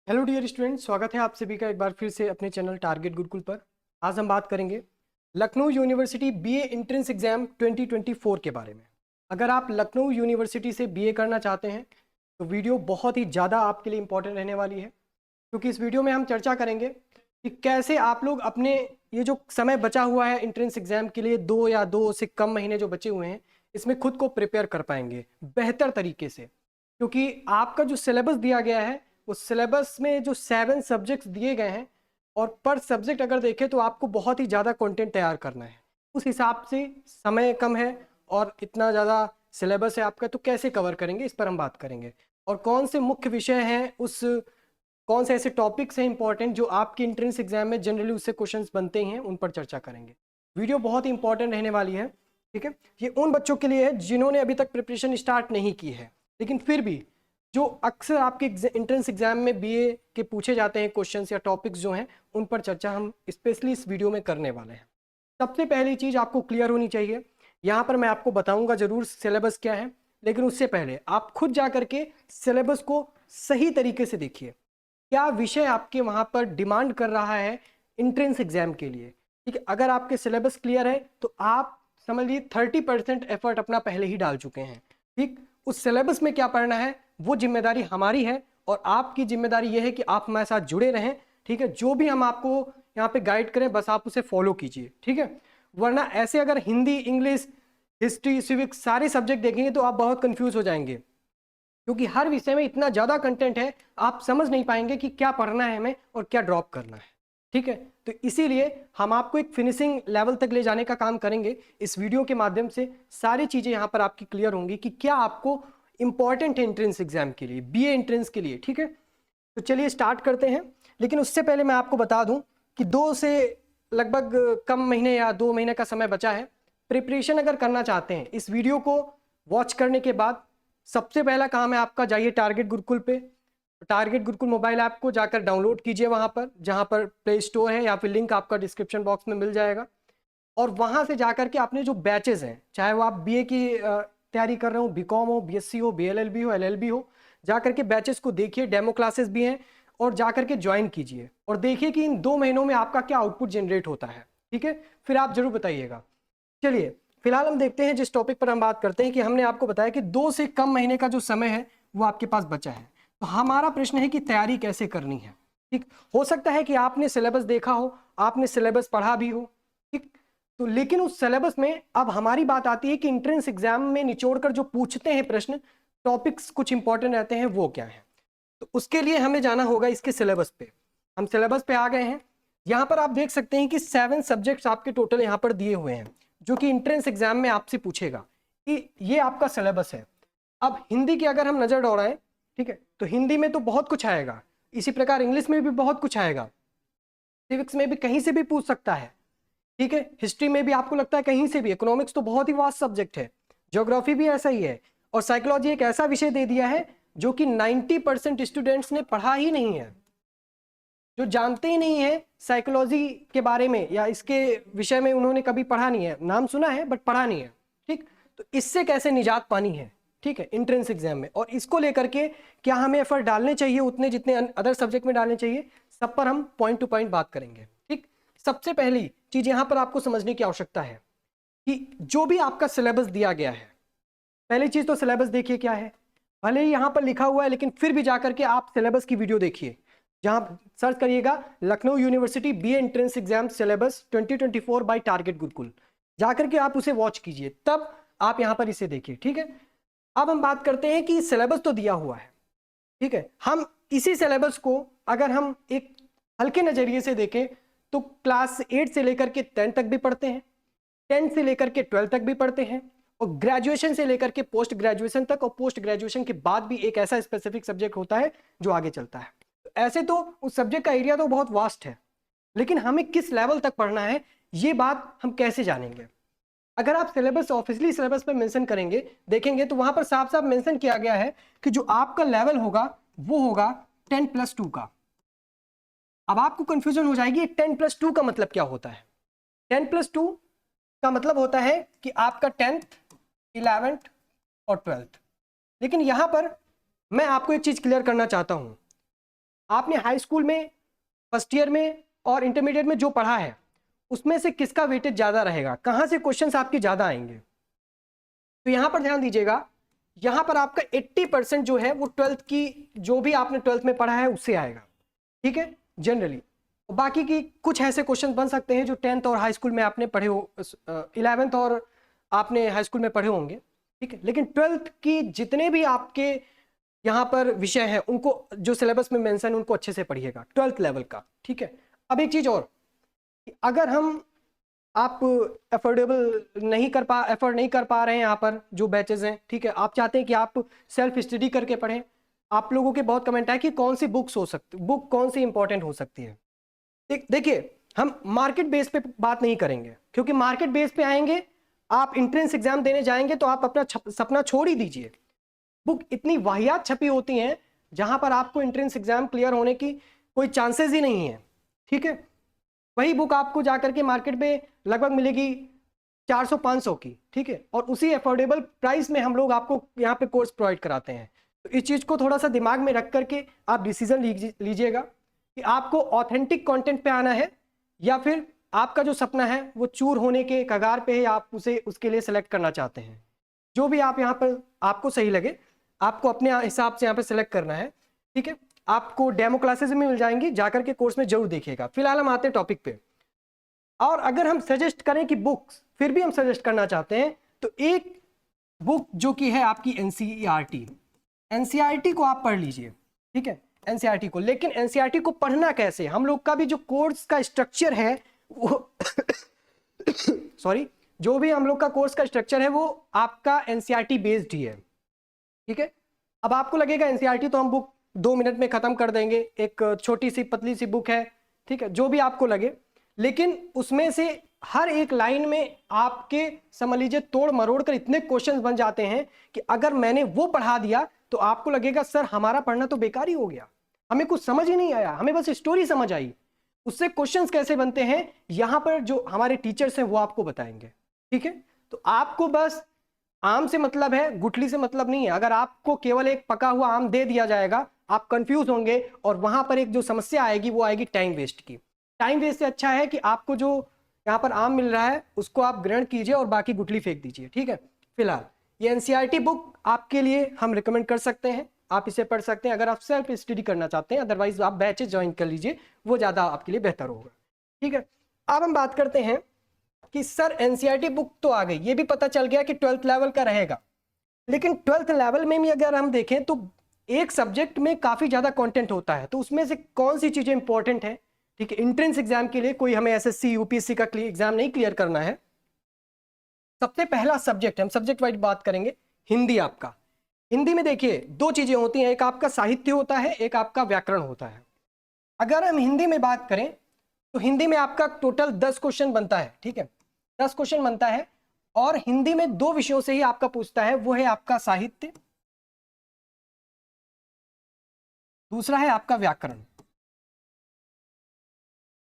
Hello dear student, स्वागत है आप सभी का एक बार फिर से अपने चैनल टारगेट गुरुकुल पर। आज हम बात करेंगे Lucknow university BA entrance exam 2024 के बारे में। अगर आप लखनऊ यूनिवर्सिटी से बीए करना चाहते हैं तो वीडियो बहुत ही ज़्यादा आपके लिए इंपॉर्टेंट रहने वाली है, क्योंकि इस वीडियो में हम चर्चा करेंगे कि कैसे आप लोग अपने ये जो समय बचा हुआ है एंट्रेंस एग्जाम के लिए, 2 से कम महीने जो बचे हुए हैं, इसमें खुद को प्रिपेयर कर पाएंगे बेहतर तरीके से। क्योंकि आपका जो सिलेबस दिया गया है, उस सिलेबस में जो 7 सब्जेक्ट्स दिए गए हैं और पर सब्जेक्ट अगर देखें तो आपको बहुत ही ज़्यादा कंटेंट तैयार करना है। उस हिसाब से समय कम है और इतना ज़्यादा सिलेबस है आपका, तो कैसे कवर करेंगे इस पर हम बात करेंगे। और कौन से मुख्य विषय हैं, कौन से ऐसे टॉपिक्स हैं इंपॉर्टेंट जो आपके एंट्रेंस एग्जाम में जनरली उससे क्वेश्चंस बनते हैं, उन पर चर्चा करेंगे। वीडियो बहुत ही इंपॉर्टेंट रहने वाली है, ठीक है। ये उन बच्चों के लिए है जिन्होंने अभी तक प्रिपरेशन स्टार्ट नहीं की है, लेकिन फिर भी जो अक्सर आपके एंट्रेंस एग्जाम में बीए के पूछे जाते हैं क्वेश्चंस या टॉपिक्स जो हैं, उन पर चर्चा हम स्पेशली इस वीडियो में करने वाले हैं। सबसे पहली चीज़ आपको क्लियर होनी चाहिए, यहाँ पर मैं आपको बताऊंगा जरूर सिलेबस क्या है, लेकिन उससे पहले आप खुद जा करके सिलेबस को सही तरीके से देखिए। क्या विषय आपके वहाँ पर डिमांड कर रहा है एंट्रेंस एग्जाम के लिए, ठीक है। अगर आपके सिलेबस क्लियर है तो आप समझ लीजिए 30% एफर्ट अपना पहले ही डाल चुके हैं, ठीक। उस सिलेबस में क्या पढ़ना है वो जिम्मेदारी हमारी है, और आपकी जिम्मेदारी ये है कि आप हमारे साथ जुड़े रहें, ठीक है। जो भी हम आपको यहाँ पे गाइड करें बस आप उसे फॉलो कीजिए, ठीक है। वरना ऐसे अगर हिंदी, इंग्लिश, हिस्ट्री, सिविक्स सारे सब्जेक्ट देखेंगे तो आप बहुत कंफ्यूज हो जाएंगे, क्योंकि हर विषय में इतना ज़्यादा कंटेंट है, आप समझ नहीं पाएंगे कि क्या पढ़ना है हमें और क्या ड्रॉप करना है, ठीक है। तो इसीलिए हम आपको एक फिनिशिंग लेवल तक ले जाने का काम करेंगे। इस वीडियो के माध्यम से सारी चीज़ें यहाँ पर आपकी क्लियर होंगी कि क्या आपको इंपॉर्टेंट है एंट्रेंस एग्जाम के लिए, बीए एंट्रेंस के लिए, ठीक है। तो चलिए स्टार्ट करते हैं। लेकिन उससे पहले मैं आपको बता दूं कि 2 से लगभग कम महीने या 2 महीने का समय बचा है। प्रिपरेशन अगर करना चाहते हैं, इस वीडियो को वॉच करने के बाद सबसे पहला काम है आपका, जाइए टारगेट गुरुकुल पे। टारगेट गुरुकुल मोबाइल ऐप को जाकर डाउनलोड कीजिए, वहां पर जहां पर प्ले स्टोर है, या फिर लिंक आपका डिस्क्रिप्शन बॉक्स में मिल जाएगा। और वहां से जाकर के आपने जो बैचेस हैं, चाहे वो आप बीए की तैयारी कर रहे हो, बीकॉम हो, बीएससी हो, बीएलएलबी हो, एलएलबी हो, जाकर के बैचेस को देखिए, डेमो क्लासेस भी हैं, और जाकर के ज्वाइन कीजिए और देखिए कि इन 2 महीनों में आपका क्या आउटपुट जनरेट होता है, ठीक है। फिर आप जरूर बताइएगा। चलिए फिलहाल हम देखते हैं जिस टॉपिक पर हम बात करते हैं, कि हमने आपको बताया कि 2 से कम महीने का जो समय है वो आपके पास बचा है। तो हमारा प्रश्न है कि तैयारी कैसे करनी है, ठीक। हो सकता है कि आपने सिलेबस देखा हो, आपने सिलेबस पढ़ा भी हो, ठीक। तो लेकिन उस सिलेबस में अब हमारी बात आती है कि एंट्रेंस एग्जाम में निचोड़कर जो पूछते हैं प्रश्न, टॉपिक्स कुछ इंपॉर्टेंट रहते हैं, वो क्या है। तो उसके लिए हमें जाना होगा इसके सिलेबस पे। हम सिलेबस पे आ गए हैं। यहाँ पर आप देख सकते हैं कि 7 सब्जेक्ट्स आपके टोटल यहाँ पर दिए हुए हैं, जो कि एंट्रेंस एग्जाम में आपसे पूछेगा कि ये आपका सिलेबस है। अब हिंदी की अगर हम नजर दौड़ाएं, ठीक है, तो हिंदी में तो बहुत कुछ आएगा, इसी प्रकार इंग्लिश में भी बहुत कुछ आएगा, सिविक्स में भी कहीं से भी पूछ सकता है, ठीक है। हिस्ट्री में भी आपको लगता है कहीं से भी, इकोनॉमिक्स तो बहुत ही वास्ट सब्जेक्ट है, ज्योग्राफी भी ऐसा ही है, और साइकोलॉजी एक ऐसा विषय दे दिया है जो कि 90% स्टूडेंट्स ने पढ़ा ही नहीं है, जो जानते ही नहीं है साइकोलॉजी के बारे में, या इसके विषय में उन्होंने कभी पढ़ा नहीं है, नाम सुना है बट पढ़ा नहीं है, ठीक। तो इससे कैसे निजात पानी है, ठीक है, एंट्रेंस एग्जाम में। और इसको लेकर के क्या हमें एफर्ट डालने चाहिए उतने जितने अदर सब्जेक्ट में डालने चाहिए, सब पर हम पॉइंट टू पॉइंट बात करेंगे, ठीक। सबसे पहली चीज यहां पर आपको समझने की आवश्यकता है कि जो भी आपका सिलेबस दिया गया है, पहली चीज तो सिलेबस देखिए क्या है। भले ही यहां पर लिखा हुआ है, लेकिन फिर भी जाकर के आप सिलेबस की वीडियो देखिए, जहां सर्च करिएगा Lucknow university B entrance exam syllabus 2024 by target Gurukul, जाकर के आप उसे वॉच कीजिए, तब आप यहां पर इसे देखिए, ठीक है। अब हम बात करते हैं कि सिलेबस तो दिया हुआ है, ठीक है। हम इसी सिलेबस को अगर हम एक हल्के नजरिए से देखें तो क्लास 8 से लेकर के 10 तक भी पढ़ते हैं, 10 से लेकर के 12 तक भी पढ़ते हैं, और ग्रेजुएशन से लेकर के पोस्ट ग्रेजुएशन तक, और पोस्ट ग्रेजुएशन के बाद भी एक ऐसा स्पेसिफिक सब्जेक्ट होता है जो आगे चलता है। तो ऐसे तो उस सब्जेक्ट का एरिया तो बहुत वास्ट है, लेकिन हमें किस लेवल तक पढ़ना है ये बात हम कैसे जानेंगे। अगर आप सिलेबस ऑफिशियली सिलेबस पे मेंशन करेंगे, देखेंगे तो वहां पर साफ साफ मेंशन किया गया है कि जो आपका लेवल होगा वो होगा 10+2 का। अब आपको कंफ्यूजन हो जाएगी 10+2 का मतलब क्या होता है। 10+2 का मतलब होता है कि आपका 10th, 11th और 12th। लेकिन यहां पर मैं आपको एक चीज क्लियर करना चाहता हूं, आपने हाई स्कूल में, फर्स्ट ईयर में और इंटरमीडिएट में जो पढ़ा है उसमें से किसका वेटेज ज्यादा रहेगा, कहां से क्वेश्चंस आपके ज्यादा आएंगे। तो यहां पर ध्यान दीजिएगा, यहां पर आपका 80% जो है वो 12th की, जो भी आपने 12th में पढ़ा है उससे आएगा, ठीक है, जनरली। बाकी की कुछ ऐसे क्वेश्चन बन सकते हैं जो 10th और हाई स्कूल में आपने पढ़े हो, 11th और आपने हाई स्कूल में पढ़े होंगे, ठीक है। लेकिन 12th की जितने भी आपके यहाँ पर विषय हैं उनको जो सिलेबस में मेंशन उनको अच्छे से पढ़िएगा, 12th लेवल का, ठीक है। अब एक चीज और, अगर हम आप एफोर्ड नहीं कर पा रहे हैं यहाँ पर जो बैचेस हैं, ठीक है, आप चाहते हैं कि आप सेल्फ स्टडी करके पढ़ें, आप लोगों के बहुत कमेंट है कि कौन सी बुक कौन सी इंपॉर्टेंट हो सकती है। देखिए, हम मार्केट बेस पे बात नहीं करेंगे, क्योंकि मार्केट बेस पे आएंगे, आप इंट्रेंस एग्जाम देने जाएंगे तो आप अपना सपना छोड़ ही दीजिए। बुक इतनी वाहियात छपी होती हैं जहां पर आपको एंट्रेंस एग्जाम क्लियर होने की कोई चांसेस ही नहीं है, ठीक है। वही बुक आपको जाकर के मार्केट में लगभग मिलेगी 400-500 की, ठीक है, और उसी अफोर्डेबल प्राइस में हम लोग आपको यहाँ पे कोर्स प्रोवाइड कराते हैं। तो इस चीज को थोड़ा सा दिमाग में रख करके आप डिसीजन लीजिएगा कि आपको ऑथेंटिक कंटेंट पे आना है या फिर आपका जो सपना है वो चूर होने के कगार पे है, आप उसे उसके लिए सेलेक्ट करना चाहते हैं। जो भी आप यहाँ पर आपको सही लगे आपको अपने हिसाब से यहाँ पे सिलेक्ट करना है, ठीक है। आपको डेमो क्लासेस में मिल जाएंगी, जाकर के कोर्स में जरूर देखिएगा। फिलहाल हम आते हैं टॉपिक पे, और अगर हम सजेस्ट करें कि बुक्स फिर भी हम सजेस्ट करना चाहते हैं तो एक बुक जो कि है आपकी एनसीईआरटी, एनसीईआरटी को आप पढ़ लीजिए, ठीक है, एनसीईआरटी को। लेकिन एनसीईआरटी को पढ़ना कैसे, हम लोग का भी जो कोर्स का स्ट्रक्चर है वो सॉरी, जो भी हम लोग का कोर्स का स्ट्रक्चर है वो आपका एनसीईआरटी बेस्ड ही है, ठीक है। अब आपको लगेगा एनसीईआरटी तो हम बुक 2 मिनट में खत्म कर देंगे, एक छोटी सी पतली सी बुक है, ठीक है, जो भी आपको लगे, लेकिन उसमें से हर एक लाइन में आपके समझ लीजिए तोड़ मरोड़ कर इतने क्वेश्चंस बन जाते हैं कि अगर मैंने वो पढ़ा दिया तो आपको लगेगा सर हमारा पढ़ना तो बेकार ही हो गया, हमें कुछ समझ ही नहीं आया, हमें बस स्टोरी समझ आई। उससे क्वेश्चंस कैसे बनते हैं यहां पर जो हमारे टीचर्स हैं वो आपको बताएंगे, ठीक है। तो आपको बस आम से मतलब है, गुठली से मतलब नहीं है। अगर आपको केवल एक पका हुआ आम दे दिया जाएगा आप कंफ्यूज होंगे, और वहां पर एक जो समस्या आएगी वो आएगी टाइम वेस्ट की। टाइम वेस्ट से अच्छा है कि आपको जो यहाँ पर आम मिल रहा है उसको आप ग्रहण कीजिए और बाकी गुठली फेंक दीजिए, ठीक है। फिलहाल ये एनसीईआरटी बुक आपके लिए हम रिकमेंड कर सकते हैं, आप इसे पढ़ सकते हैं अगर आप सेल्फ स्टडी करना चाहते हैं, अदरवाइज आप बैचेस ज्वाइन कर लीजिए, वो ज़्यादा आपके लिए बेहतर होगा, ठीक है। अब हम बात करते हैं कि सर एनसीईआरटी बुक तो आ गई, ये भी पता चल गया कि 12th लेवल का रहेगा, लेकिन 12th लेवल में भी अगर हम देखें तो एक सब्जेक्ट में काफ़ी ज़्यादा कंटेंट होता है, तो उसमें से कौन सी चीज़ें इंपॉर्टेंट है, ठीक है। एंट्रेंस एग्जाम के लिए कोई हमें एसएससी यूपीएससी का एग्जाम नहीं क्लियर करना है। सबसे पहला सब्जेक्ट, हम सब्जेक्ट वाइज बात करेंगे, हिंदी। आपका हिंदी में देखिए 2 चीजें होती हैं, एक आपका साहित्य होता है, एक आपका व्याकरण होता है। अगर हम हिंदी में बात करें तो हिंदी में आपका टोटल 10 क्वेश्चन बनता है, ठीक है, 10 क्वेश्चन बनता है, और हिंदी में 2 विषयों से ही आपका पूछता है, वो है आपका साहित्य, दूसरा है आपका व्याकरण।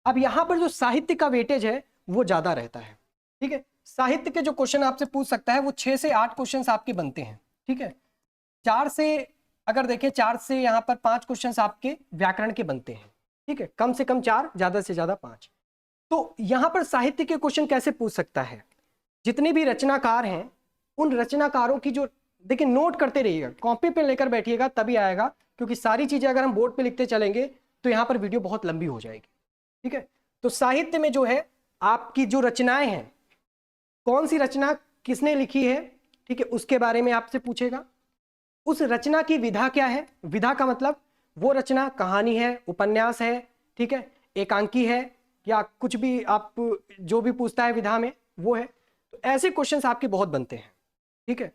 अब यहां पर जो साहित्य का वेटेज है वो ज्यादा रहता है, ठीक है। साहित्य के जो क्वेश्चन आपसे पूछ सकता है वो 6 से 8 क्वेश्चन आपके बनते हैं, ठीक है। 4 से अगर देखें 4 से यहाँ पर 5 क्वेश्चन आपके व्याकरण के बनते हैं, ठीक है, कम से कम 4, ज्यादा से ज्यादा 5। तो यहां पर साहित्य के क्वेश्चन कैसे पूछ सकता है, जितने भी रचनाकार हैं उन रचनाकारों की जो, देखिए नोट करते रहिएगा, कॉपी पे लेकर बैठिएगा तभी आएगा, क्योंकि सारी चीजें अगर हम बोर्ड पे लिखते चलेंगे तो यहाँ पर वीडियो बहुत लंबी हो जाएगी, ठीक है। तो साहित्य में जो है आपकी जो रचनाएं हैं, कौन सी रचना किसने लिखी है, ठीक है, उसके बारे में आपसे पूछेगा। उस रचना की विधा क्या है, विधा का मतलब वो रचना कहानी है, उपन्यास है, ठीक है, एकांकी है, या कुछ भी आप जो भी पूछता है विधा में वो है। तो ऐसे क्वेश्चंस आपके बहुत बनते हैं, ठीक है।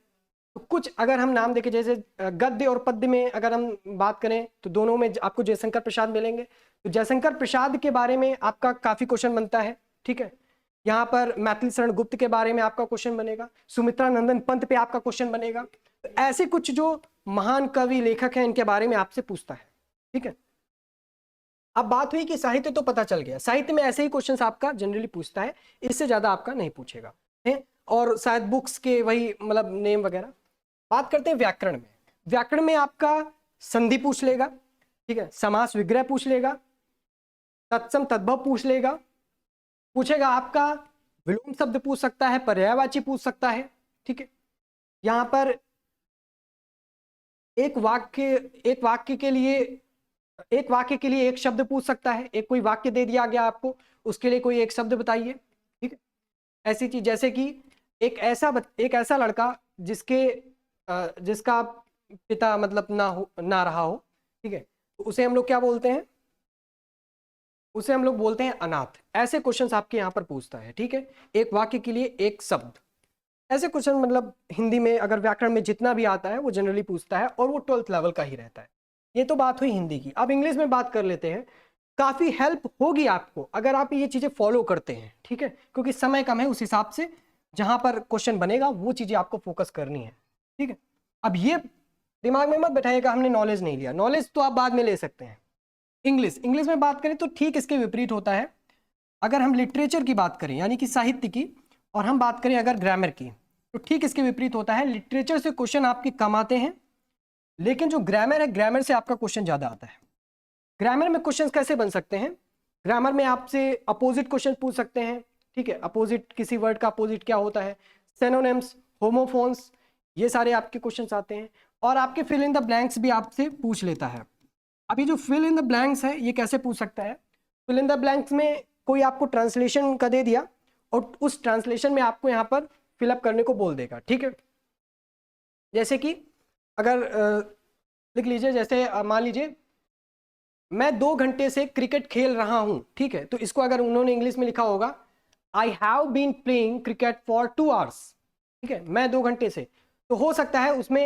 तो कुछ अगर हम नाम देखें, जैसे गद्य और पद्य में अगर हम बात करें तो दोनों में आपको जयशंकर प्रसाद मिलेंगे, तो जयशंकर प्रसाद के बारे में आपका काफी क्वेश्चन बनता है, ठीक है। यहाँ पर मैथिली शरण गुप्त के बारे में आपका क्वेश्चन बनेगा, सुमित्रा नंदन पंत पे आपका क्वेश्चन बनेगा। तो ऐसे कुछ जो महान कवि लेखक हैं इनके बारे में आपसे पूछता है, ठीक है। अब बात हुई कि साहित्य तो पता चल गया, साहित्य में ऐसे ही क्वेश्चंस आपका जनरली पूछता है, इससे ज्यादा आपका नहीं पूछेगा है, और शायद बुक्स के वही मतलब नेम वगैरह। बात करते हैं व्याकरण में, व्याकरण में आपका संधि पूछ लेगा, ठीक है, समास विग्रह पूछ लेगा, तत्सम तद्भव पूछ लेगा, पूछेगा आपका विलोम शब्द पूछ सकता है, पर्यायवाची पूछ सकता है। ठीक है, यहां पर एक वाक्य के लिए एक शब्द पूछ सकता है। एक कोई वाक्य दे दिया गया आपको, उसके लिए कोई एक शब्द बताइए। ठीक है, ऐसी चीज जैसे कि एक ऐसा लड़का जिसका पिता मतलब ना रहा हो। ठीक है, तो उसे हम लोग क्या बोलते हैं? उसे हम लोग बोलते हैं अनाथ। ऐसे क्वेश्चंस आपके यहाँ पर पूछता है। ठीक है, एक वाक्य के लिए एक शब्द, ऐसे क्वेश्चन मतलब हिंदी में अगर व्याकरण में जितना भी आता है वो जनरली पूछता है, और वो 12th लेवल का ही रहता है। ये तो बात हुई हिंदी की। अब इंग्लिश में बात कर लेते हैं। काफी हेल्प होगी आपको अगर आप ये चीजें फॉलो करते हैं। ठीक है, क्योंकि समय कम है, उस हिसाब से जहां पर क्वेश्चन बनेगा वो चीजें आपको फोकस करनी है। ठीक है, अब ये दिमाग में मत बैठाइएगा हमने नॉलेज नहीं लिया, नॉलेज तो आप बाद में ले सकते हैं। इंग्लिश में बात करें तो ठीक इसके विपरीत होता है। अगर हम लिटरेचर की बात करें यानी कि साहित्य की, और हम बात करें अगर ग्रामर की, तो ठीक इसके विपरीत होता है। लिटरेचर से क्वेश्चन आपके कम आते हैं, लेकिन जो ग्रामर है, ग्रामर से आपका क्वेश्चन ज्यादा आता है। ग्रामर में क्वेश्चन कैसे बन सकते हैं? ग्रामर में आपसे अपोजिट क्वेश्चन पूछ सकते हैं। ठीक है, अपोजिट, किसी वर्ड का अपोजिट क्या होता है, सिनोनिम्स, होमोफोन्स, ये सारे आपके क्वेश्चन आते हैं। और आपके फिल इन द ब्लैंक्स भी आपसे पूछ लेता है। अभी जो फिल इन द ब्लैंक्स है ये कैसे पूछ सकता है? फिल इन द ब्लैंक्स में कोई आपको ट्रांसलेशन का दे दिया और उस ट्रांसलेशन में आपको यहाँ पर फिलअप करने को बोल देगा। ठीक है, जैसे कि अगर लिख लीजिए, जैसे मान लीजिए मैं 2 घंटे से क्रिकेट खेल रहा हूं। ठीक है, तो इसको अगर उन्होंने इंग्लिश में लिखा होगा, I have been playing cricket for 2 hours. ठीक है, मैं 2 घंटे से, तो हो सकता है उसमें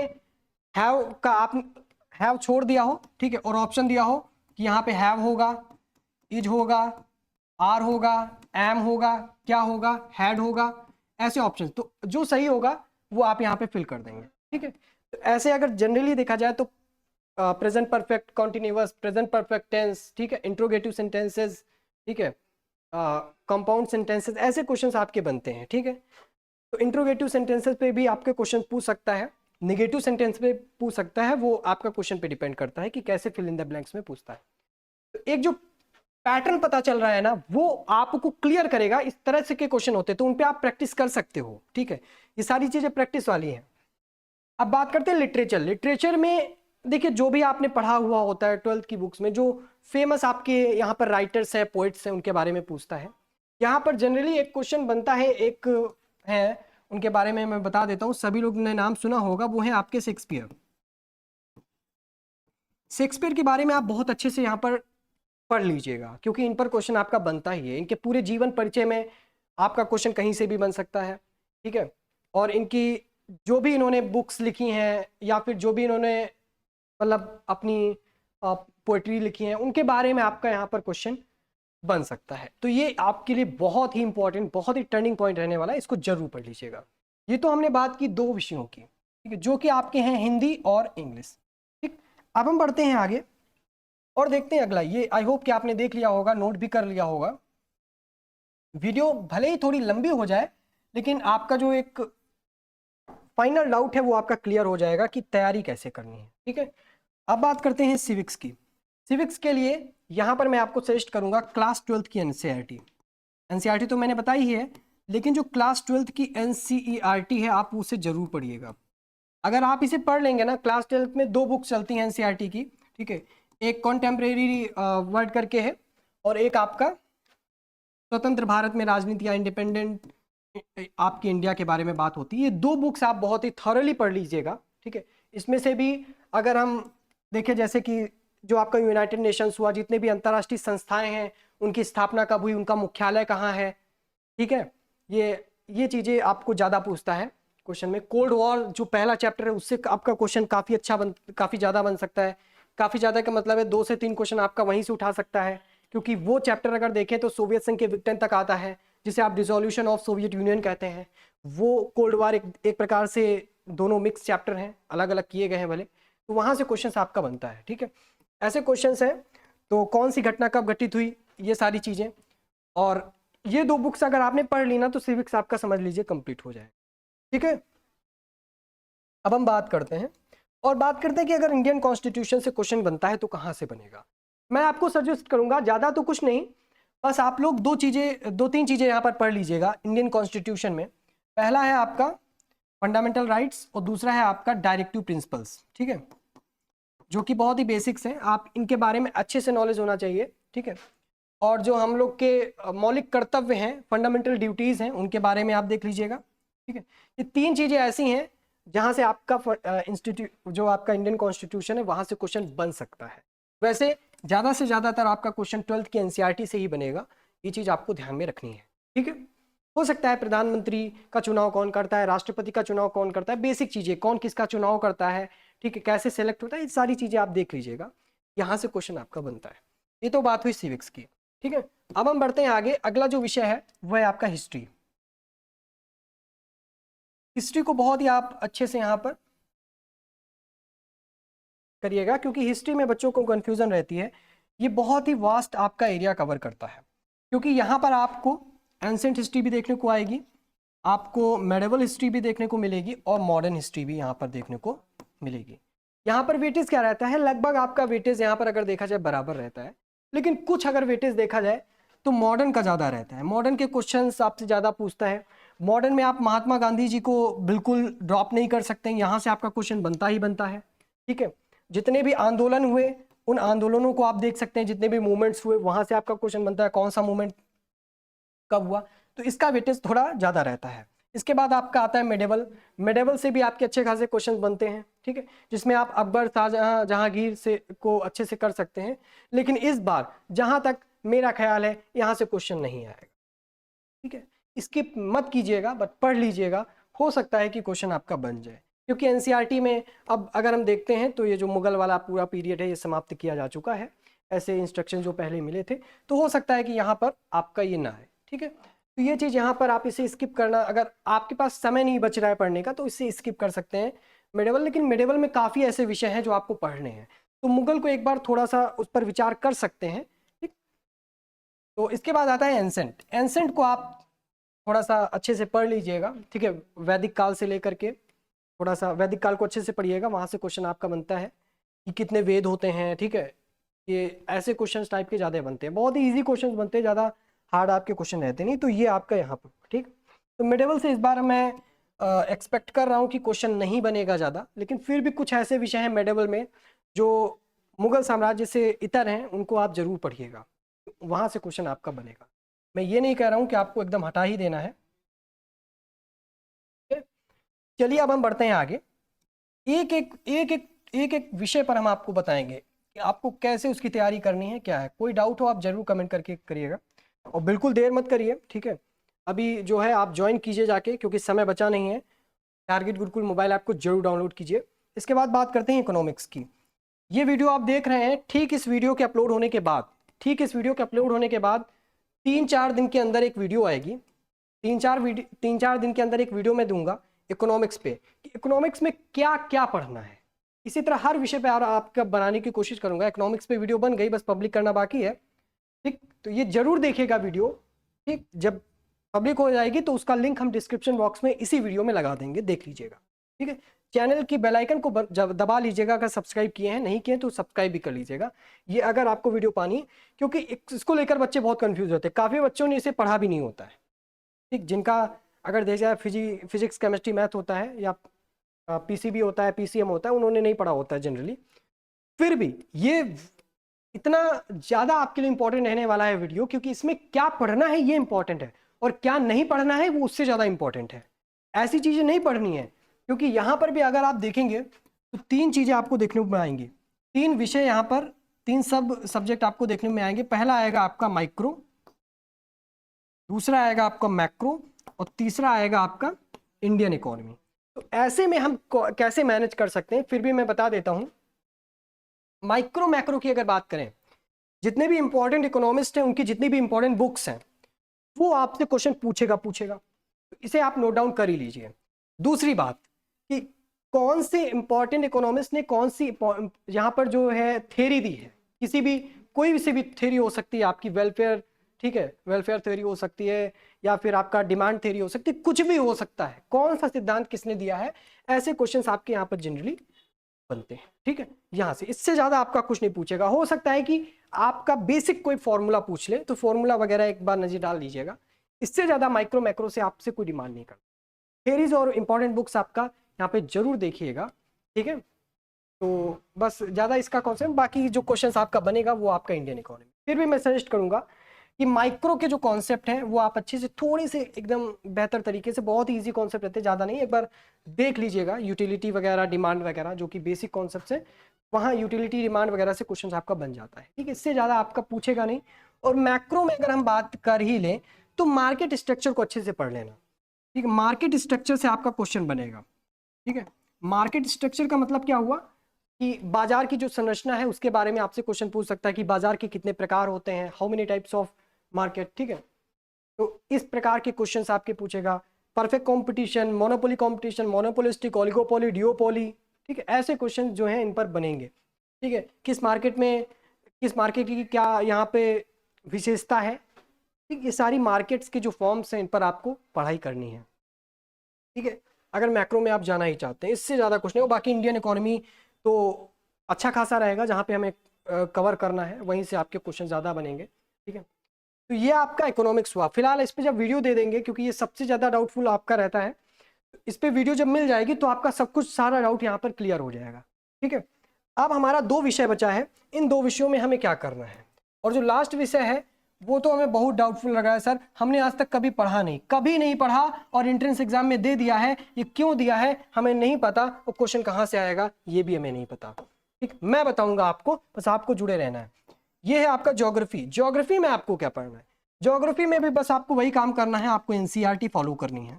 हैव का आप हैव छोड़ दिया हो। ठीक है, और ऑप्शन दिया हो कि यहाँ पे हैव होगा, इज होगा, आर होगा, एम होगा, क्या होगा, हैड होगा, ऐसे ऑप्शन। तो जो सही होगा वो आप यहाँ पे फिल कर देंगे। ठीक है, तो ऐसे अगर जनरली देखा जाए तो present perfect continuous, present perfect tense, ठीक है, इंट्रोगेटिव सेंटेंसेस, ठीक है, कंपाउंड सेंटेंसेस, ऐसे क्वेश्चंस आपके बनते हैं। ठीक है, तो इंट्रोगेटिव सेंटेंसेस पे भी आपके क्वेश्चन पूछ सकता है, निगेटिव सेंटेंस पे पूछ सकता है। वो आपका क्वेश्चन पे डिपेंड करता है कि कैसे फिल इन द ब्लैंक्स में पूछता है। तो एक जो पैटर्न पता चल रहा है ना, वो आपको क्लियर करेगा। इस तरह से के क्वेश्चन होते हैं तो उन पे आप प्रैक्टिस कर सकते हो। ठीक है, ये सारी चीजें प्रैक्टिस वाली हैं। अब बात करते हैं लिटरेचर। लिटरेचर में देखिए, जो भी आपने पढ़ा हुआ होता है 12th की बुक्स में, जो फेमस आपके यहाँ पर राइटर्स हैं, पोइट्स हैं, उनके बारे में पूछता है। यहाँ पर जनरली एक क्वेश्चन बनता है, एक है, उनके बारे में मैं बता देता हूँ, सभी लोग ने नाम सुना होगा, वो है आपके शेक्सपियर। शेक्सपियर के बारे में आप बहुत अच्छे से यहाँ पर पढ़ लीजिएगा, क्योंकि इन पर क्वेश्चन आपका बनता ही है। इनके पूरे जीवन परिचय में आपका क्वेश्चन कहीं से भी बन सकता है। ठीक है, और इनकी जो भी इन्होंने बुक्स लिखी हैं, या फिर जो भी इन्होंने मतलब अपनी पोएट्री लिखी है, उनके बारे में आपका यहाँ पर क्वेश्चन बन सकता है। तो ये आपके लिए बहुत ही इंपॉर्टेंट, बहुत ही टर्निंग पॉइंट रहने वाला है, इसको जरूर पढ़ लीजिएगा। ये तो हमने बात की 2 विषयों की, ठीक है, जो कि आपके हैं हिंदी और इंग्लिश। ठीक, अब हम बढ़ते हैं आगे और देखते हैं अगला। ये आई होप कि आपने देख लिया होगा, नोट भी कर लिया होगा। वीडियो भले ही थोड़ी लंबी हो जाए, लेकिन आपका जो एक फाइनल डाउट है वो आपका क्लियर हो जाएगा कि तैयारी कैसे करनी है। ठीक है, अब बात करते हैं सिविक्स की। सिविक्स के लिए यहाँ पर मैं आपको सजेस्ट करूंगा क्लास 12th की एनसीईआरटी। एनसीईआरटी तो मैंने बताई ही है, लेकिन जो क्लास 12th की एनसीईआरटी है आप उसे जरूर पढ़िएगा। अगर आप इसे पढ़ लेंगे ना, क्लास 12th में 2 बुक्स चलती हैं एनसीईआरटी की। ठीक है, एक कॉन्टेम्प्रेरी वर्ड करके है, और एक आपका स्वतंत्र भारत में राजनीति या इंडिपेंडेंट आपकी इंडिया के बारे में बात होती है। ये 2 बुक्स आप बहुत ही थॉरली पढ़ लीजिएगा। ठीक है, इसमें से भी अगर हम देखें, जैसे कि जो आपका यूनाइटेड नेशंस हुआ, जितने भी अंतर्राष्ट्रीय संस्थाएं हैं, उनकी स्थापना कब हुई, उनका मुख्यालय कहाँ है। ठीक है, ये चीज़ें आपको ज़्यादा पूछता है क्वेश्चन में। कोल्ड वॉर जो पहला चैप्टर है, उससे आपका क्वेश्चन काफ़ी ज़्यादा बन सकता है। काफ़ी ज़्यादा का मतलब है 2 से 3 क्वेश्चन आपका वहीं से उठा सकता है, क्योंकि वो चैप्टर अगर देखें तो सोवियत संघ के विघटन तक आता है, जिसे आप डिसोल्यूशन ऑफ सोवियत यूनियन कहते हैं। वो कोल्ड वॉर एक प्रकार से दोनों मिक्स चैप्टर हैं, अलग अलग किए गए हैं भले, तो वहाँ से क्वेश्चन आपका बनता है। ठीक है, ऐसे क्वेश्चंस हैं। तो कौन सी घटना कब घटित हुई, ये सारी चीज़ें, और ये 2 बुक्स अगर आपने पढ़ ली ना, तो सिविक्स आपका समझ लीजिए कंप्लीट हो जाए। ठीक है, अब हम बात करते हैं और बात करते हैं कि अगर इंडियन कॉन्स्टिट्यूशन से क्वेश्चन बनता है तो कहाँ से बनेगा। मैं आपको सजेस्ट करूंगा, ज़्यादा तो कुछ नहीं, बस आप लोग दो तीन चीज़ें यहाँ पर पढ़ लीजिएगा इंडियन कॉन्स्टिट्यूशन में। पहला है आपका फंडामेंटल राइट्स और दूसरा है आपका डायरेक्टिव प्रिंसिपल्स, ठीक है, जो कि बहुत ही बेसिक्स हैं, आप इनके बारे में अच्छे से नॉलेज होना चाहिए, ठीक है। और जो हम लोग के मौलिक कर्तव्य हैं, फंडामेंटल ड्यूटीज़ हैं, उनके बारे में आप देख लीजिएगा, ठीक है। ये तीन चीज़ें ऐसी हैं जहाँ से आपका जो आपका इंडियन कॉन्स्टिट्यूशन है वहाँ से क्वेश्चन बन सकता है। वैसे ज़्यादा से ज़्यादातर आपका क्वेश्चन 12th की एनसीईआरटी से ही बनेगा, ये चीज़ आपको ध्यान में रखनी है, ठीक है। हो सकता है प्रधानमंत्री का चुनाव कौन करता है, राष्ट्रपति का चुनाव कौन करता है, बेसिक चीज़ें, कौन किसका चुनाव करता है, ठीक है, कैसे सेलेक्ट होता है, ये सारी चीज़ें आप देख लीजिएगा, यहाँ से क्वेश्चन आपका बनता है। ये तो बात हुई सिविक्स की, ठीक है। अब हम बढ़ते हैं आगे। अगला जो विषय है वह है आपका हिस्ट्री। हिस्ट्री को बहुत ही आप अच्छे से यहाँ पर करिएगा, क्योंकि हिस्ट्री में बच्चों को कंफ्यूजन रहती है। ये बहुत ही वास्ट आपका एरिया कवर करता है, क्योंकि यहाँ पर आपको एंसेंट हिस्ट्री भी देखने को आएगी, आपको मेडिवल हिस्ट्री भी देखने को मिलेगी और मॉडर्न हिस्ट्री भी यहाँ पर देखने को मिलेगी। यहाँ पर वेटेज क्या रहता है, लगभग आपका वेटेज यहाँ पर अगर देखा जाए बराबर रहता है, लेकिन कुछ अगर वेटेज देखा जाए तो मॉडर्न का ज़्यादा रहता है। मॉडर्न के क्वेश्चंस आपसे ज़्यादा पूछता है। मॉडर्न में आप महात्मा गांधी जी को बिल्कुल ड्रॉप नहीं कर सकते, यहाँ से आपका क्वेश्चन बनता ही बनता है, ठीक है। जितने भी आंदोलन हुए उन आंदोलनों को आप देख सकते हैं, जितने भी मूवमेंट्स हुए वहाँ से आपका क्वेश्चन बनता है, कौन सा मूवमेंट कब हुआ, तो इसका वेटेज थोड़ा ज़्यादा रहता है। इसके बाद आपका आता है मेडिवल। मेडिवल से भी आपके अच्छे खासे क्वेश्चन बनते हैं, ठीक है, जिसमें आप अकबर, शाहजहां, जहांगीर से को अच्छे से कर सकते हैं। लेकिन इस बार जहां तक मेरा ख्याल है यहाँ से क्वेश्चन नहीं आएगा, ठीक है। स्किप मत कीजिएगा, बट पढ़ लीजिएगा, हो सकता है कि क्वेश्चन आपका बन जाए, क्योंकि एनसीईआरटी में अब अगर हम देखते हैं तो ये जो मुगल वाला पूरा पीरियड है ये समाप्त किया जा चुका है, ऐसे इंस्ट्रक्शन जो पहले मिले थे, तो हो सकता है कि यहाँ पर आपका ये ना है, ठीक है। तो ये चीज़ यहाँ पर आप इसे स्किप करना, अगर आपके पास समय नहीं बच रहा है पढ़ने का तो इसे स्किप कर सकते हैं मेडिवल। लेकिन मेडिवल में काफ़ी ऐसे विषय हैं जो आपको पढ़ने हैं, तो मुगल को एक बार थोड़ा सा उस पर विचार कर सकते हैं, ठीक। तो इसके बाद आता है एंसेंट। एंसेंट को आप थोड़ा सा अच्छे से पढ़ लीजिएगा, ठीक है, वैदिक काल से लेकर के थोड़ा सा वैदिक काल को अच्छे से पढ़िएगा, वहाँ से क्वेश्चन आपका बनता है कि कितने वेद होते हैं, ठीक है। ये ऐसे क्वेश्चंस टाइप के ज़्यादा बनते हैं, बहुत ही इजी क्वेश्चंस बनते हैं, ज़्यादा हार्ड आपके क्वेश्चन रहते नहीं, तो ये आपका यहाँ पर, ठीक। तो मिडेवल से इस बार मैं एक्सपेक्ट कर रहा हूँ कि क्वेश्चन नहीं बनेगा ज़्यादा, लेकिन फिर भी कुछ ऐसे विषय हैं मिडेवल में जो मुगल साम्राज्य से इतर हैं, उनको आप जरूर पढ़िएगा, वहाँ से क्वेश्चन आपका बनेगा। मैं ये नहीं कह रहा हूँ कि आपको एकदम हटा ही देना है। चलिए अब हम बढ़ते हैं आगे। एक एक विषय पर हम आपको बताएंगे कि आपको कैसे उसकी तैयारी करनी है, क्या है। कोई डाउट हो आप जरूर कमेंट करके करिएगा, और बिल्कुल देर मत करिए, ठीक है। अभी जो है आप ज्वाइन कीजिए जाके, क्योंकि समय बचा नहीं है। टारगेट गुरुकुल मोबाइल ऐप को जरूर डाउनलोड कीजिए। इसके बाद बात करते हैं इकोनॉमिक्स की। ये वीडियो आप देख रहे हैं, ठीक इस वीडियो के अपलोड होने के बाद 3-4 दिन के अंदर एक वीडियो आएगी। 3-4 दिन के अंदर एक वीडियो मैं दूंगा इकोनॉमिक्स पे, कि इकोनॉमिक्स में क्या क्या पढ़ना है। इसी तरह हर विषय पे आपका बनाने की कोशिश करूंगा। इकोनॉमिक्स पे वीडियो बन गई, बस पब्लिक करना बाकी है, ठीक। तो ये जरूर देखिएगा वीडियो, ठीक। जब पब्लिक हो जाएगी तो उसका लिंक हम डिस्क्रिप्शन बॉक्स में इसी वीडियो में लगा देंगे, देख लीजिएगा, ठीक है। चैनल की बेल आइकन को जब दबा लीजिएगा, अगर सब्सक्राइब किए हैं, नहीं किए तो सब्सक्राइब भी कर लीजिएगा, ये अगर आपको वीडियो पानी, क्योंकि इसको लेकर बच्चे बहुत कंफ्यूज होते हैं। काफ़ी बच्चों ने इसे पढ़ा भी नहीं होता है, ठीक। जिनका अगर देखा जाए फिजिक्स, केमिस्ट्री, मैथ होता है, या पीसीबी होता है, पीसीएम होता है, उन्होंने नहीं पढ़ा होता है जनरली। फिर भी ये इतना ज़्यादा आपके लिए इंपॉर्टेंट रहने वाला है वीडियो, क्योंकि इसमें क्या पढ़ना है ये इंपॉर्टेंट है, और क्या नहीं पढ़ना है वो उससे ज़्यादा इंपॉर्टेंट है। ऐसी चीज़ें नहीं पढ़नी है, क्योंकि यहाँ पर भी अगर आप देखेंगे तो 3 चीज़ें आपको देखने में आएंगी, 3 विषय यहाँ पर, 3 सब्जेक्ट आपको देखने में आएंगे। पहला आएगा आपका माइक्रो, दूसरा आएगा आपका मैक्रो, और तीसरा आएगा आपका इंडियन इकोनॉमी। तो ऐसे में हम कैसे मैनेज कर सकते हैं, फिर भी मैं बता देता हूँ। माइक्रो मैक्रो की अगर बात करें, जितने भी इंपॉर्टेंट इकोनॉमिस्ट हैं उनकी जितनी भी इंपॉर्टेंट बुक्स हैं वो आपसे क्वेश्चन पूछेगा, तो इसे आप नोट डाउन कर ही लीजिए। दूसरी बात कि कौन से इंपॉर्टेंट इकोनॉमिस्ट ने कौन सी यहाँ पर जो है थ्योरी दी है, किसी भी कोई से भी थ्योरी हो सकती है आपकी, वेलफेयर, ठीक है, वेलफेयर थ्योरी हो सकती है, या फिर आपका डिमांड थ्योरी हो सकती है, कुछ भी हो सकता है। कौन सा सिद्धांत किसने दिया है, ऐसे क्वेश्चंस आपके यहाँ पर जनरली बनते हैं, ठीक है। यहाँ से इससे ज़्यादा आपका कुछ नहीं पूछेगा। हो सकता है कि आपका बेसिक कोई फॉर्मूला पूछ ले, तो फॉर्मूला वगैरह एक बार नजर डाल लीजिएगा। इससे ज़्यादा माइक्रो मैक्रो से आपसे कोई डिमांड नहीं करता। थेरीज और इंपॉर्टेंट बुक्स आपका यहाँ पे जरूर देखिएगा, ठीक है। तो बस ज़्यादा इसका कॉन्सेप्ट, बाकी जो क्वेश्चन आपका बनेगा वो आपका इंडियन इकोनॉमी। फिर भी मैं सजेस्ट करूंगा कि माइक्रो के जो कॉन्सेप्ट हैं वो आप अच्छे से थोड़े से एकदम बेहतर तरीके से, बहुत ही ईजी कॉन्सेप्ट रहते हैं, ज़्यादा नहीं, एक बार देख लीजिएगा। यूटिलिटी वगैरह, डिमांड वगैरह, जो कि बेसिक कॉन्सेप्ट है, वहाँ यूटिलिटी डिमांड वगैरह से क्वेश्चन आपका बन जाता है, ठीक है। इससे ज़्यादा आपका पूछेगा नहीं। और मैक्रो में अगर हम बात कर ही लें तो मार्केट स्ट्रक्चर को अच्छे से पढ़ लेना, ठीक है। मार्केट स्ट्रक्चर से आपका क्वेश्चन बनेगा, ठीक है। मार्केट स्ट्रक्चर का मतलब क्या हुआ कि बाजार की जो संरचना है उसके बारे में आपसे क्वेश्चन पूछ सकता है कि बाजार के कितने प्रकार होते हैं, how many types of market, ठीक है। तो इस प्रकार के क्वेश्चंस आपके पूछेगा। Perfect competition, monopoly competition, monopolistic, oligopoly, डिओपोली, ठीक है। ऐसे क्वेश्चन जो हैं इन पर बनेंगे, ठीक है। किस मार्केट की क्या यहाँ पे विशेषता है, ठीक। ये सारी मार्केट्स के जो फॉर्म्स हैं इन पर आपको पढ़ाई करनी है, ठीक है। अगर मैक्रो में आप जाना ही चाहते हैं, इससे ज़्यादा कुछ नहीं हो। बाकी इंडियन इकोनॉमी तो अच्छा खासा रहेगा, जहाँ पे हमें कवर करना है वहीं से आपके क्वेश्चन ज़्यादा बनेंगे, ठीक है। तो ये आपका इकोनॉमिक्स हुआ। फिलहाल इस पर जब वीडियो दे देंगे, क्योंकि ये सबसे ज़्यादा डाउटफुल आपका रहता है, इस पर वीडियो जब मिल जाएगी तो आपका सब कुछ, सारा डाउट यहाँ पर क्लियर हो जाएगा, ठीक है। अब हमारा 2 विषय बचा है, इन 2 विषयों में हमें क्या करना है। और जो लास्ट विषय है वो तो हमें बहुत डाउटफुल लगा है, सर हमने आज तक कभी पढ़ा नहीं, कभी नहीं पढ़ा, और एंट्रेंस एग्जाम में दे दिया है। ये क्यों दिया है हमें नहीं पता, और क्वेश्चन कहाँ से आएगा ये भी हमें नहीं पता, ठीक। मैं बताऊंगा आपको, बस आपको जुड़े रहना है। ये है आपका ज्योग्राफी। ज्योग्राफी में आपको क्या पढ़ना है? ज्योग्राफी में भी बस आपको वही काम करना है, आपको एनसीईआरटी फॉलो करनी है,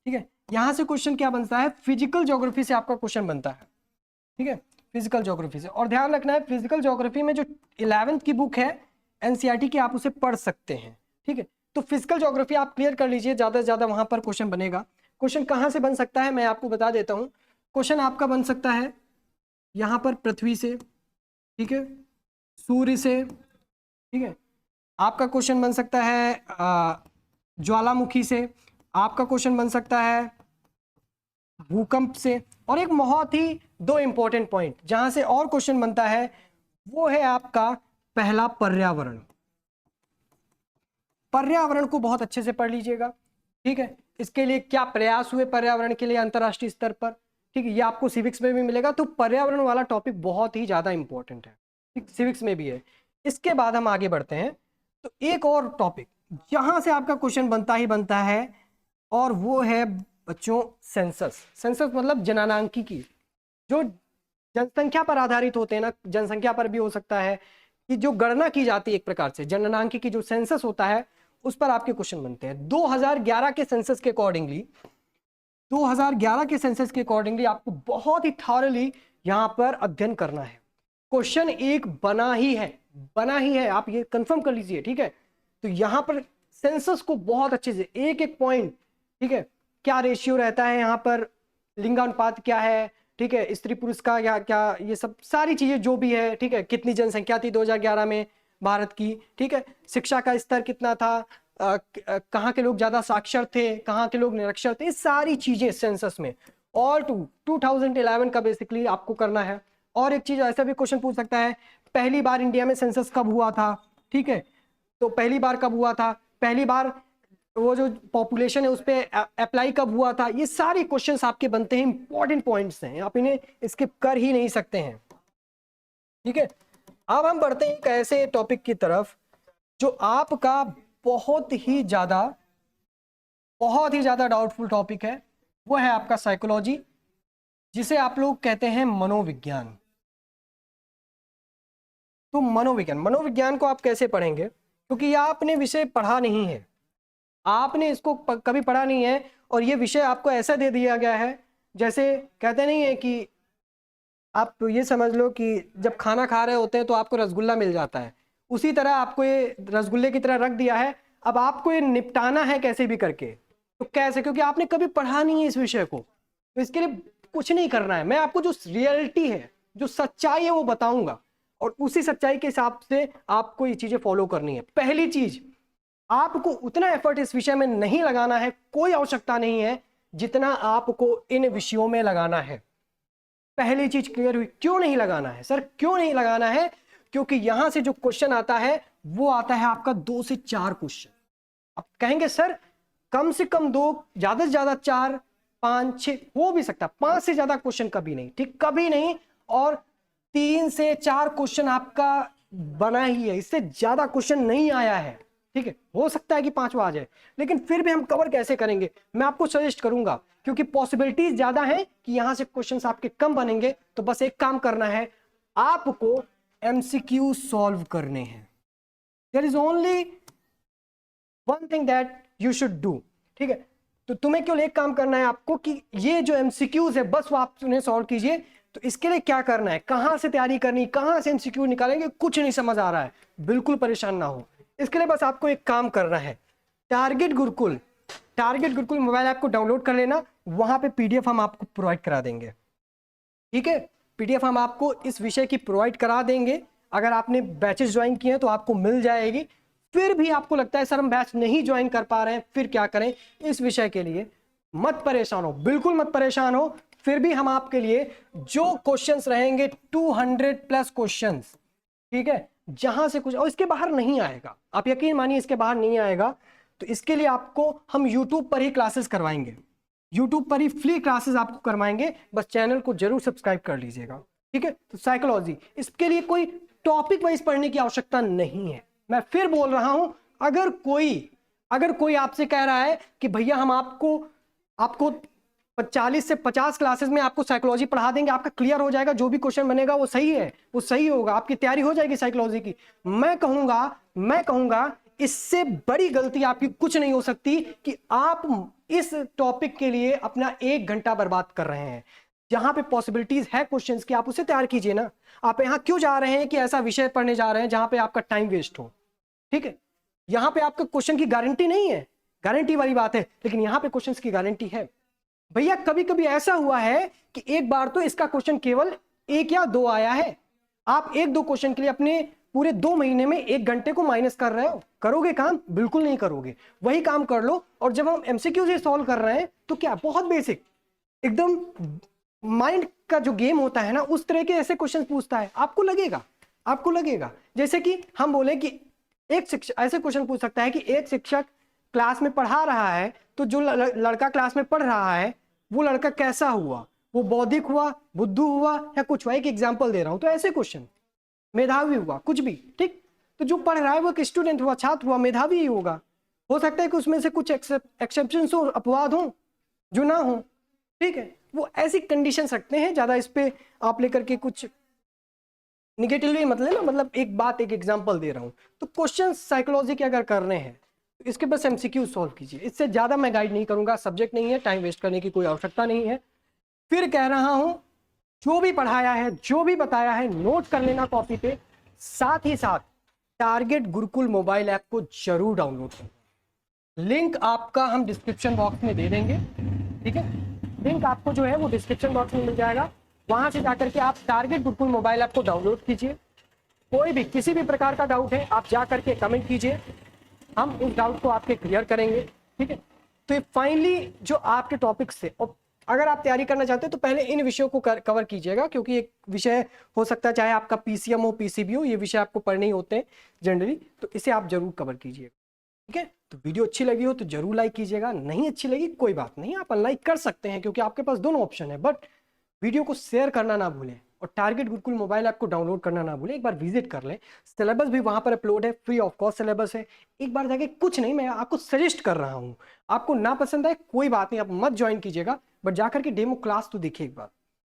ठीक है। यहां से क्वेश्चन क्या बनता है, फिजिकल ज्योग्राफी से आपका क्वेश्चन बनता है, ठीक है, फिजिकल ज्योग्राफी से। और ध्यान रखना है, फिजिकल ज्योग्राफी में जो 11th की बुक है एनसीईआरटी की, आप उसे पढ़ सकते हैं, ठीक है। तो फिजिकल ज्योग्राफी आप क्लियर कर लीजिए, ज्यादा से ज्यादा वहां पर क्वेश्चन बनेगा। क्वेश्चन कहां से बन सकता है मैं आपको बता देता हूं। क्वेश्चन आपका बन सकता है यहां पर पृथ्वी से, ठीक है, सूर्य से, ठीक है। आपका क्वेश्चन बन सकता है ज्वालामुखी से, आपका क्वेश्चन बन सकता है भूकंप से। और एक बहुत ही 2 इंपॉर्टेंट पॉइंट जहां से और क्वेश्चन बनता है वो है आपका पहला पर्यावरण। पर्यावरण को बहुत अच्छे से पढ़ लीजिएगा, ठीक है। इसके लिए क्या प्रयास हुए पर्यावरण के लिए अंतरराष्ट्रीय स्तर पर, ठीक है, ये आपको सिविक्स में भी मिलेगा। तो पर्यावरण वाला टॉपिक बहुत ही ज्यादा इंपॉर्टेंट है, ठीक, सिविक्स में भी है। इसके बाद हम आगे बढ़ते हैं, तो एक और टॉपिक जहां से आपका क्वेश्चन बनता ही बनता है, और वो है बच्चों सेंसस। सेंसस मतलब जननांकिकी, जो जनसंख्या पर आधारित होते हैं ना, जनसंख्या पर भी हो सकता है कि जो गणना की जाती है एक प्रकार से, जननांकिकी जो सेंसस होता है उस पर आपके क्वेश्चन बनते हैं। 2011 के सेंसस के अकॉर्डिंगली, 2011 के सेंसस के अकॉर्डिंगली आपको बहुत ही थॉरली यहां पर अध्ययन करना है। क्वेश्चन एक बना ही है, बना ही है, आप ये कंफर्म कर लीजिए, ठीक है। तो यहां पर सेंसस को बहुत अच्छे से एक एक पॉइंट, ठीक है, क्या रेशियो रहता है यहाँ पर, लिंगानुपात क्या है, ठीक है, स्त्री पुरुष का या क्या, ये सब सारी चीजें जो भी है, ठीक है, कितनी जनसंख्या थी 2011 में भारत की, ठीक है, शिक्षा का स्तर कितना था, कहाँ के लोग ज्यादा साक्षर थे, कहाँ के लोग निरक्षर थे, ये सारी चीजें सेंसस में ऑल 2011 का बेसिकली आपको करना है। और एक चीज ऐसा भी क्वेश्चन पूछ सकता है, पहली बार इंडिया में सेंसस कब हुआ था, ठीक है। तो पहली बार कब हुआ था, पहली बार वो जो पॉपुलेशन है उस पर अप्लाई कब हुआ था, ये सारे क्वेश्चंस आपके बनते हैं, इंपॉर्टेंट पॉइंट्स हैं, आप इन्हें स्किप कर ही नहीं सकते हैं, ठीक है। अब हम बढ़ते हैं एक ऐसे टॉपिक की तरफ जो आपका बहुत ही ज्यादा डाउटफुल टॉपिक है, वो है आपका साइकोलॉजी, जिसे आप लोग कहते हैं मनोविज्ञान। तो मनोविज्ञान को आप कैसे पढ़ेंगे, क्योंकि ये आपने विषय पढ़ा नहीं है, आपने इसको कभी पढ़ा नहीं है, और ये विषय आपको ऐसा दे दिया गया है जैसे कहते नहीं है कि आप तो ये समझ लो कि जब खाना खा रहे होते हैं तो आपको रसगुल्ला मिल जाता है, उसी तरह आपको ये रसगुल्ले की तरह रख दिया है। अब आपको ये निपटाना है कैसे भी करके, तो कैसे, क्योंकि आपने कभी पढ़ा नहीं है इस विषय को, तो इसके लिए कुछ नहीं करना है, मैं आपको जो रियलिटी है, जो सच्चाई है वो बताऊंगा, और उसी सच्चाई के हिसाब से आपको ये चीजें फॉलो करनी है। पहली चीज, आपको उतना एफर्ट इस विषय में नहीं लगाना है, कोई आवश्यकता नहीं है जितना आपको इन विषयों में लगाना है। पहली चीज क्लियर हुई। क्यों नहीं लगाना है सर, क्यों नहीं लगाना है? क्योंकि यहां से जो क्वेश्चन आता है वो आता है आपका 2 से 4 क्वेश्चन। आप कहेंगे सर कम से कम 2, ज्यादा से ज्यादा 4, 5, 6 हो भी सकता है, 5 से ज्यादा क्वेश्चन कभी नहीं, ठीक, कभी नहीं। और 3 से 4 क्वेश्चन आपका बना ही है, इससे ज्यादा क्वेश्चन नहीं आया है, ठीक है। हो सकता है कि 5वां आ जाए, लेकिन फिर भी हम कवर कैसे करेंगे, मैं आपको सजेस्ट करूंगा, क्योंकि पॉसिबिलिटीज ज्यादा है कि यहां से क्वेश्चंस आपके कम बनेंगे। तो बस एक काम करना है, आपको एमसीक्यू सॉल्व करने हैं। There is only one thing that you should do, ठीक है। तो तुम्हें केवल एक काम करना है आपको कि ये जो एमसीक्यूज है बस वो आप उन्हें सॉल्व कीजिए। तो इसके लिए क्या करना है, कहां से तैयारी करनी, कहां से एमसीक्यू निकालेंगे, कुछ नहीं समझ आ रहा है, बिल्कुल परेशान ना हो। इसके लिए बस आपको एक काम करना है, टारगेट गुरुकुल मोबाइल ऐप को डाउनलोड कर लेना, वहां पे पीडीएफ हम आपको प्रोवाइड करा देंगे, ठीक है। पीडीएफ हम आपको इस विषय की प्रोवाइड करा देंगे। अगर आपने बैचेस ज्वाइन किए हैं तो आपको मिल जाएगी। फिर भी आपको लगता है सर हम बैच नहीं ज्वाइन कर पा रहे हैं, फिर क्या करें, इस विषय के लिए मत परेशान हो, बिल्कुल मत परेशान हो। फिर भी हम आपके लिए जो क्वेश्चंस रहेंगे 200+ क्वेश्चंस, ठीक है, जहां से कुछ और इसके बाहर नहीं आएगा, आप यकीन मानिए इसके बाहर नहीं आएगा। तो इसके लिए आपको हम यूट्यूब पर ही क्लासेस करवाएंगे, यूट्यूब पर ही फ्री क्लासेस आपको करवाएंगे, बस चैनल को जरूर सब्सक्राइब कर लीजिएगा, ठीक है। तो साइकोलॉजी, इसके लिए कोई टॉपिक वाइज पढ़ने की आवश्यकता नहीं है। मैं फिर बोल रहा हूं, अगर कोई आपसे कह रहा है कि भैया हम आपको 40 से 50 क्लासेस में आपको साइकोलॉजी पढ़ा देंगे, आपका क्लियर हो जाएगा, जो भी क्वेश्चन बनेगा वो सही है, वो सही होगा, आपकी तैयारी हो जाएगी साइकोलॉजी की, मैं कहूंगा इससे बड़ी गलती आपकी कुछ नहीं हो सकती कि आप इस टॉपिक के लिए अपना 1 घंटा बर्बाद कर रहे हैं। जहां पे पॉसिबिलिटीज है क्वेश्चंस की, आप उसे तैयार कीजिए ना। आप यहां क्यों जा रहे हैं कि ऐसा विषय पढ़ने जा रहे हैं जहां पे आपका टाइम वेस्ट हो, ठीक है। यहां पे आपका क्वेश्चन की गारंटी नहीं है, गारंटी वाली बात है, लेकिन यहां पे क्वेश्चंस की गारंटी है। भैया कभी कभी ऐसा हुआ है कि एक बार तो इसका क्वेश्चन केवल 1 या 2 आया है, आप 1-2 क्वेश्चन के लिए अपने पूरे 2 महीने में 1 घंटे को माइनस कर रहे हो, करोगे काम? बिल्कुल नहीं करोगे। वही काम कर लो। और जब हम एमसीक्यू से सॉल्व कर रहे हैं तो क्या, बहुत बेसिक, एकदम माइंड का जो गेम होता है ना, उस तरह के ऐसे क्वेश्चन पूछता है, आपको लगेगा जैसे कि हम बोले कि एक शिक्षक ऐसे क्वेश्चन पूछ सकता है कि एक शिक्षक क्लास में पढ़ा रहा है, तो जो लड़का क्लास में पढ़ रहा है वो लड़का कैसा हुआ, वो बौद्धिक हुआ, बुद्धू हुआ, या कुछ हुआ, एक एग्जाम्पल दे रहा हूं। तो ऐसे क्वेश्चन, मेधावी हुआ, कुछ भी, ठीक। तो जो पढ़ रहा है वो एक स्टूडेंट हुआ, छात्र हुआ, मेधावी ही होगा। हो सकता है कि उसमें से कुछ एक्सेप्शन हो, अपवाद हो जो ना हो, ठीक है। वो ऐसी कंडीशन रखते हैं, ज्यादा इस पे आप लेकर के कुछ निगेटिवली मतलब ना, मतलब एक बात, एक एग्जांपल दे रहा हूं। तो क्वेश्चन साइकोलॉजी के अगर करने हैं तो इसके बस एमसीक्यू सॉल्व कीजिए, इससे ज्यादा मैं गाइड नहीं करूंगा, सब्जेक्ट नहीं है, टाइम वेस्ट करने की कोई आवश्यकता नहीं है। फिर कह रहा हूं, जो भी पढ़ाया है, जो भी बताया है, नोट कर लेना कॉपी पे। साथ ही साथ टारगेट गुरुकुल मोबाइल ऐप को जरूर डाउनलोड करें। लिंक आपका हम डिस्क्रिप्शन बॉक्स में दे देंगे, ठीक है। लिंक आपको जो है वो डिस्क्रिप्शन बॉक्स में मिल जाएगा, वहां से जाकर के आप टारगेट गुरुकुल मोबाइल ऐप को डाउनलोड कीजिए। कोई भी किसी भी प्रकार का डाउट है आप जा करके कमेंट कीजिए, हम उस डाउट को आपके क्लियर करेंगे, ठीक है। तो फाइनली जो आपके टॉपिक से, और अगर आप तैयारी करना चाहते हैं तो पहले इन विषयों को कवर कीजिएगा, क्योंकि एक विषय हो सकता है चाहे आपका पीसीएम हो, पीसीबी हो, ये विषय आपको पढ़ने ही होते हैं जनरली, तो इसे आप जरूर कवर कीजिएगा, ठीक है। तो वीडियो अच्छी लगी हो तो जरूर लाइक कीजिएगा, नहीं अच्छी लगी कोई बात नहीं, आप अनलाइक कर सकते हैं, क्योंकि आपके पास दोनों ऑप्शन है। बट वीडियो को शेयर करना ना भूलें, और टारगेट गुरुकुल मोबाइल ऐप को डाउनलोड करना ना भूलें। एक बार विजिट कर लें, सिलेबस भी वहां पर अपलोड है, फ्री ऑफ कॉस्ट सिलेबस है। एक बार जाके, कुछ नहीं, मैं आपको सजेस्ट कर रहा हूं, आपको ना पसंद आए कोई बात नहीं, आप मत ज्वाइन कीजिएगा, बट जाकर के डेमो क्लास तो देखिए एक बार,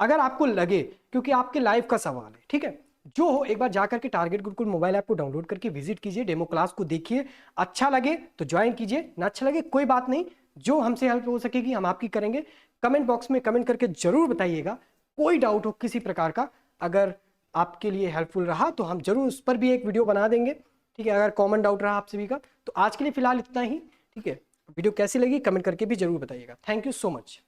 अगर आपको लगे, क्योंकि आपके लाइफ का सवाल है, ठीक है। जो हो, एक बार जाकर के टारगेट गुरुकुल मोबाइल ऐप को डाउनलोड करके विजिट कीजिए, डेमो क्लास को देखिए, अच्छा लगे तो ज्वाइन कीजिए, ना अच्छा लगे कोई बात नहीं, जो हमसे हेल्प हो सकेगी हम आपकी करेंगे। कमेंट बॉक्स में कमेंट करके जरूर बताइएगा, कोई डाउट हो किसी प्रकार का, अगर आपके लिए हेल्पफुल रहा तो हम जरूर उस पर भी एक वीडियो बना देंगे, ठीक है। अगर कॉमन डाउट रहा आप सभी का, तो आज के लिए फिलहाल इतना ही, ठीक है। वीडियो कैसी लगी कमेंट करके भी जरूर बताइएगा। Thank you so much.